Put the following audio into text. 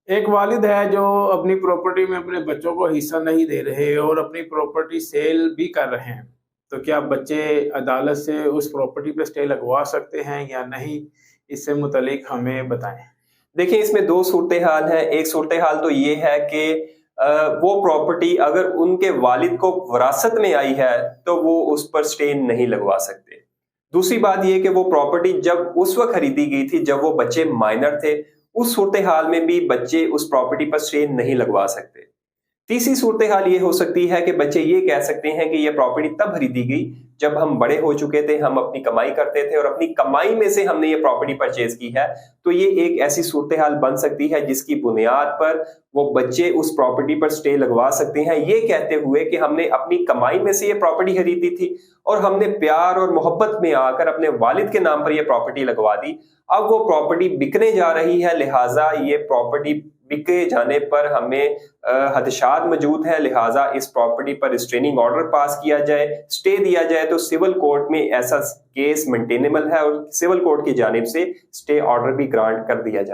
ایک والد ہے جو اپنی پراپرٹی میں اپنے بچوں کو حصہ نہیں دے رہے اور اپنی پراپرٹی سیل بھی کر رہے ہیں، تو کیا بچے عدالت سے اس پراپرٹی پہ سٹے لگوا سکتے ہیں یا نہیں؟ اس سے متعلق ہمیں بتائیں۔ دیکھیں، اس میں دو صورتحال ہے۔ ایک صورتحال تو یہ ہے کہ وہ پراپرٹی اگر ان کے والد کو وراثت میں آئی ہے تو وہ اس پر سٹے نہیں لگوا سکتے۔ دوسری بات یہ کہ وہ پراپرٹی جب اس وقت خریدی گئی تھی جب وہ بچے مائنر تھے، اس صورتحال میں بھی بچے اس پراپرٹی پر سٹے نہیں لگوا سکتے۔ تیسری صورتحال یہ ہو سکتی ہے کہ بچے یہ کہہ سکتے ہیں کہ یہ پراپرٹی تب خریدی گئی جب ہم بڑے ہو چکے تھے، ہم اپنی کمائی کرتے تھے اور اپنی کمائی میں سے ہم نے یہ پراپرٹی پرچیز کی ہے۔ تو یہ ایک ایسی صورتحال بن سکتی ہے جس کی بنیاد پر وہ بچے اس پراپرٹی پر سٹے لگوا سکتے ہیں، یہ کہتے ہوئے کہ ہم نے اپنی کمائی میں سے یہ پراپرٹی خریدی تھی اور ہم نے پیار اور محبت میں آ کر اپنے والد کے نام پر یہ پراپرٹی لگوا دی۔ اب وہ پراپرٹی بکنے جا رہی ہے، لہٰذا یہ پراپرٹی بکے جانے پر ہمیں خدشات موجود ہیں، لہٰذا اس پراپرٹی پر ریسٹریننگ آرڈر پاس کیا جائے، سٹے دیا جائے۔ تو سول کورٹ میں ایسا کیس مینٹینیبل ہے اور سول کورٹ کی جانب سے سٹے آرڈر بھی گرانٹ کر دیا جاتا ہے۔